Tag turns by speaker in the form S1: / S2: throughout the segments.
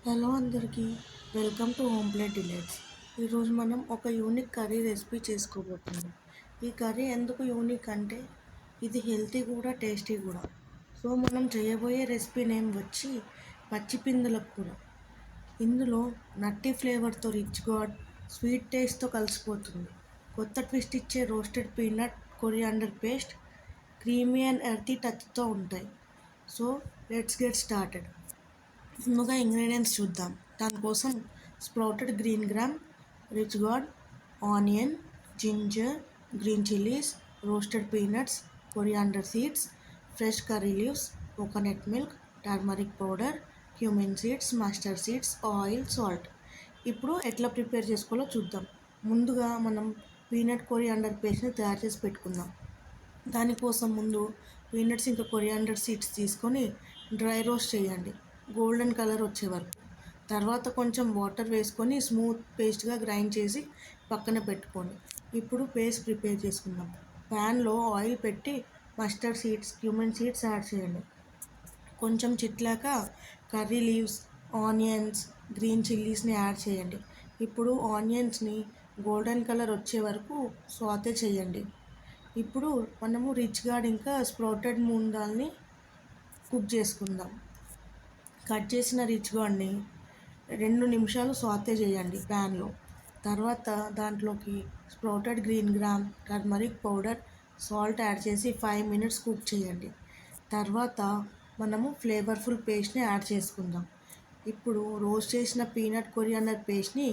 S1: Hello అందరికీ, welcome to home plate delights. ఈరోజు మనం ఒక యూనిక్ కర్రీ రెసిపీ చేసుకోబోతున్నాం. ఈ కర్రీ ఎందుకు యూనిక్ అంటే ఇది హెల్తీ కూడా టేస్టీ కూడా. సో మనం చేయబోయే రెసిపీ నేమ్ వచ్చి పచ్చిపిందుల కూర. ఇందులో నట్టి ఫ్లేవర్తో రిచ్ గాడ్ స్వీట్ టేస్ట్తో కలిసిపోతుంది. కొత్త ట్విస్ట్ ఇచ్చే roasted peanut coriander paste creamy and earthy టచ్తో ఉంటాయి. So let's get started. ముందుగా ఇంగ్రీడియంట్స్ చూద్దాం. దానికోసం sprouted green gram, ridge gourd, onion, ginger, green chillies, roasted peanuts, coriander seeds, fresh curry leaves, coconut milk, turmeric powder, cumin seeds, mustard seeds, oil, salt. ఇప్పుడు ఎట్లా prepare చేసుకోవాలో చూద్దాం. ముందుగా మనం peanut coriander పేస్ట్ని తయారు చేసి పెట్టుకుందాం. దానికోసం ముందు పీనట్స్ ఇంకా కొరియాండర్ సీడ్స్ తీసుకొని డ్రై రోస్ట్ చేయండి, గోల్డెన్ కలర్ వచ్చే వరకు. తర్వాత కొంచెం వాటర్ వేసుకొని స్మూత్ పేస్ట్గా గ్రైండ్ చేసి పక్కన పెట్టుకోండి. ఇప్పుడు పేస్ట్ ప్రిపేర్ చేసుకుందాం. ప్యాన్లో ఆయిల్ పెట్టి mustard seeds, cumin seeds add చేయండి. కొంచెం చిట్లాక కర్రీ లీవ్స్, ఆనియన్స్, గ్రీన్ చిల్లీస్ని యాడ్ చేయండి. ఇప్పుడు ఆనియన్స్ని గోల్డెన్ కలర్ వచ్చే వరకు సాతే చేయండి. ఇప్పుడు మనము రిచ్ గార్డ్ ఇంకా స్ప్రౌటెడ్ మూంగ్ దాల్ని కుక్ చేసుకుందాం. కట్ చేసిన రిచ్ గార్డ్ని 2 నిమిషాలు సాతే చేయండి ప్యాన్లో. తర్వాత దాంట్లోకి sprouted green gram, turmeric powder, salt add చేసి 5 మినిట్స్ కుక్ చేయండి. తర్వాత మనము ఫ్లేవర్ఫుల్ పేస్ట్ని యాడ్ చేసుకుందాం. ఇప్పుడు రోస్ట్ చేసిన పీనట్ కొరియాండర్ పేస్ట్ని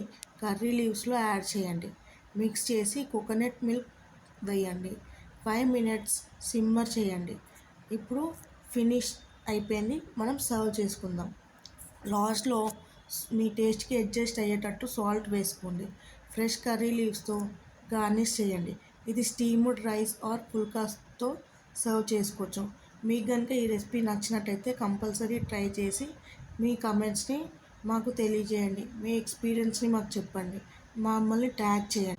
S1: కర్రీ లీవ్స్లో యాడ్ చేయండి. మిక్స్ చేసి కోకోనట్ మిల్క్ వేయండి. 5 మినిట్స్ సిమ్మర్ చేయండి. ఇప్పుడు ఫినిష్ అయిపోయింది. మనం సర్వ్ చేసుకుందాం. లాస్ట్లో మీ టేస్ట్కి అడ్జస్ట్ అయ్యేటట్టు సాల్ట్ వేసుకోండి. ఫ్రెష్ కర్రీ లీవ్స్తో గార్నిష్ చేయండి. ఇది స్టీమ్డ్ రైస్ ఆర్ పుల్కాస్తో సర్వ్ చేసుకోవచ్చు. మీకు కనుక ఈ రెసిపీ నచ్చినట్టయితే కంపల్సరీ ట్రై చేసి మీ కమెంట్స్ని మాకు తెలియజేయండి. మీ ఎక్స్పీరియన్స్ని మాకు చెప్పండి. మమ్మల్ని ట్యాగ్ చేయండి.